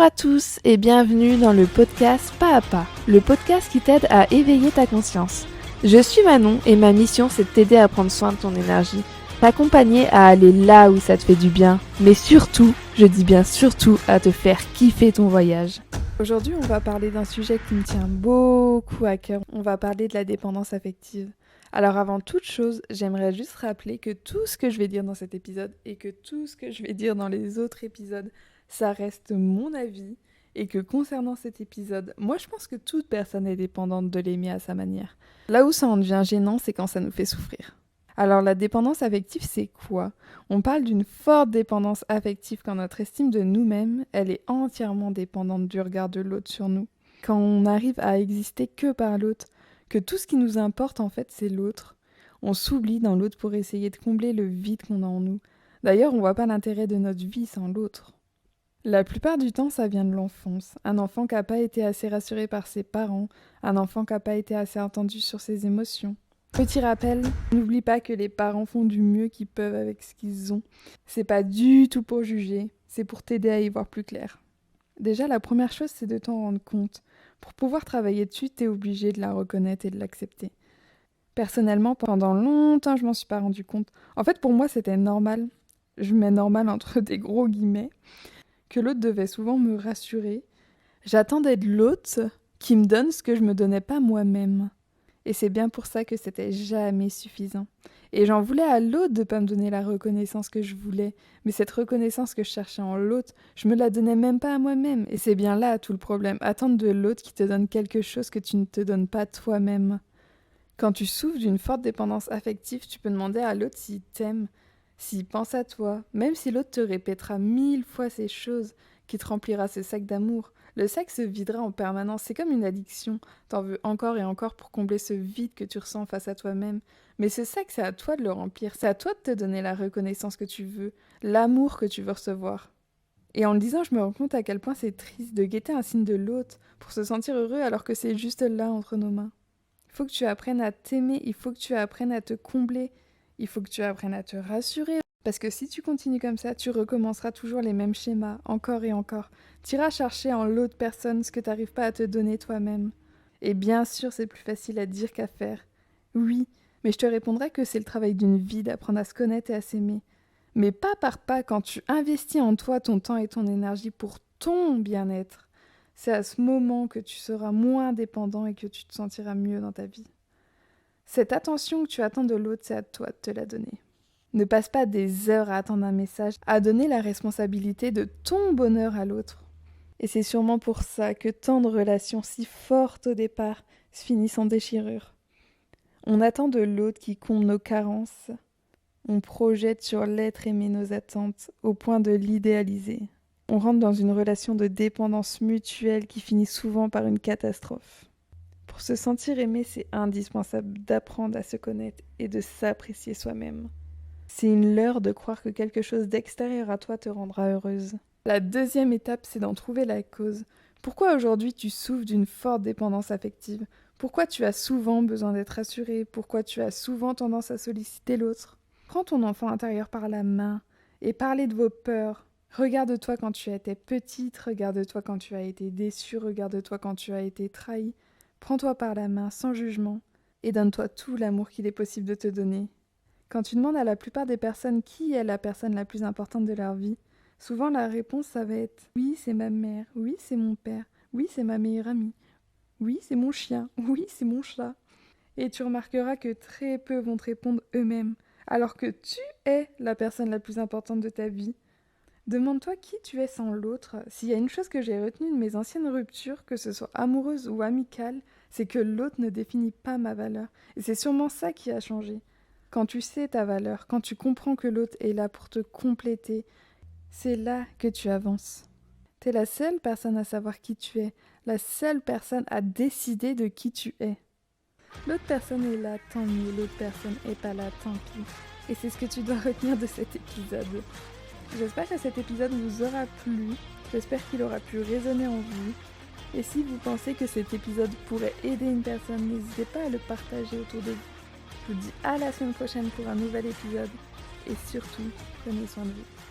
Bonjour à tous et bienvenue dans le podcast Pas à Pas, le podcast qui t'aide à éveiller ta conscience. Je suis Manon et ma mission c'est de t'aider à prendre soin de ton énergie, t'accompagner à aller là où ça te fait du bien, mais surtout, je dis bien surtout, à te faire kiffer ton voyage. Aujourd'hui, on va parler d'un sujet qui me tient beaucoup à cœur. On va parler de la dépendance affective. Alors avant toute chose, j'aimerais juste rappeler que tout ce que je vais dire dans cet épisode et que tout ce que je vais dire dans les autres épisodes, ça reste mon avis et que concernant cet épisode, moi je pense que toute personne est dépendante de l'aimer à sa manière. Là où ça en devient gênant, c'est quand ça nous fait souffrir. Alors la dépendance affective, c'est quoi ? On parle d'une forte dépendance affective quand notre estime de nous-mêmes, elle est entièrement dépendante du regard de l'autre sur nous. Quand on arrive à exister que par l'autre, que tout ce qui nous importe en fait c'est l'autre. On s'oublie dans l'autre pour essayer de combler le vide qu'on a en nous. D'ailleurs, on voit pas l'intérêt de notre vie sans l'autre. La plupart du temps, ça vient de l'enfance. Un enfant qui n'a pas été assez rassuré par ses parents, un enfant qui n'a pas été assez entendu sur ses émotions. Petit rappel, n'oublie pas que les parents font du mieux qu'ils peuvent avec ce qu'ils ont. C'est pas du tout pour juger, c'est pour t'aider à y voir plus clair. Déjà, la première chose, c'est de t'en rendre compte. Pour pouvoir travailler dessus, t'es obligé de la reconnaître et de l'accepter. Personnellement, pendant longtemps, je m'en suis pas rendu compte. En fait, pour moi, c'était normal. Je mets normal entre des gros guillemets. Que l'autre devait souvent me rassurer. J'attendais de l'autre qui me donne ce que je me donnais pas moi-même. Et c'est bien pour ça que c'était jamais suffisant. Et j'en voulais à l'autre de pas me donner la reconnaissance que je voulais. Mais cette reconnaissance que je cherchais en l'autre, je me la donnais même pas à moi-même. Et c'est bien là tout le problème. Attendre de l'autre qui te donne quelque chose que tu ne te donnes pas toi-même. Quand tu souffres d'une forte dépendance affective, tu peux demander à l'autre s'il t'aime, s'il pense à toi, même si l'autre te répétera 1000 fois ces choses, qui te remplira ce sac d'amour. Le sac se videra en permanence, c'est comme une addiction. T'en veux encore et encore pour combler ce vide que tu ressens face à toi-même. Mais ce sac, c'est à toi de le remplir, c'est à toi de te donner la reconnaissance que tu veux, l'amour que tu veux recevoir. Et en le disant, je me rends compte à quel point c'est triste de guetter un signe de l'autre pour se sentir heureux alors que c'est juste là entre nos mains. Il faut que tu apprennes à t'aimer, il faut que tu apprennes à te combler, il faut que tu apprennes à te rassurer. Parce que si tu continues comme ça, tu recommenceras toujours les mêmes schémas, encore et encore. Tu iras chercher en l'autre personne ce que tu n'arrives pas à te donner toi-même. Et bien sûr, c'est plus facile à dire qu'à faire. Oui, mais je te répondrai que c'est le travail d'une vie d'apprendre à se connaître et à s'aimer. Mais pas par pas, quand tu investis en toi ton temps et ton énergie pour ton bien-être. C'est à ce moment que tu seras moins dépendant et que tu te sentiras mieux dans ta vie. Cette attention que tu attends de l'autre, c'est à toi de te la donner. Ne passe pas des heures à attendre un message, à donner la responsabilité de ton bonheur à l'autre. Et c'est sûrement pour ça que tant de relations si fortes au départ se finissent en déchirure. On attend de l'autre qui comble nos carences. On projette sur l'être aimé nos attentes au point de l'idéaliser. On rentre dans une relation de dépendance mutuelle qui finit souvent par une catastrophe. Pour se sentir aimé, c'est indispensable d'apprendre à se connaître et de s'apprécier soi-même. C'est une leurre de croire que quelque chose d'extérieur à toi te rendra heureuse. La deuxième étape, c'est d'en trouver la cause. Pourquoi aujourd'hui tu souffres d'une forte dépendance affective ? Pourquoi tu as souvent besoin d'être rassuré ? Pourquoi tu as souvent tendance à solliciter l'autre ? Prends ton enfant intérieur par la main et parlez de vos peurs. Regarde-toi quand tu étais petite, regarde-toi quand tu as été déçue, regarde-toi quand tu as été trahi. Prends-toi par la main sans jugement et donne-toi tout l'amour qu'il est possible de te donner. Quand tu demandes à la plupart des personnes qui est la personne la plus importante de leur vie, souvent la réponse ça va être « oui, c'est ma mère, oui, c'est mon père, oui, c'est ma meilleure amie, oui, c'est mon chien, oui, c'est mon chat ». Et tu remarqueras que très peu vont te répondre eux-mêmes, alors que tu es la personne la plus importante de ta vie. Demande-toi qui tu es sans l'autre. S'il y a une chose que j'ai retenue de mes anciennes ruptures, que ce soit amoureuse ou amicale, c'est que l'autre ne définit pas ma valeur. Et c'est sûrement ça qui a changé. Quand tu sais ta valeur, quand tu comprends que l'autre est là pour te compléter, c'est là que tu avances. T'es la seule personne à savoir qui tu es, la seule personne à décider de qui tu es. L'autre personne est là, tant mieux, l'autre personne est pas là, tant pis. Et c'est ce que tu dois retenir de cet épisode. J'espère que cet épisode vous aura plu, j'espère qu'il aura pu résonner en vous. Et si vous pensez que cet épisode pourrait aider une personne, n'hésitez pas à le partager autour de vous. Je vous dis à la semaine prochaine pour un nouvel épisode. Et surtout, prenez soin de vous.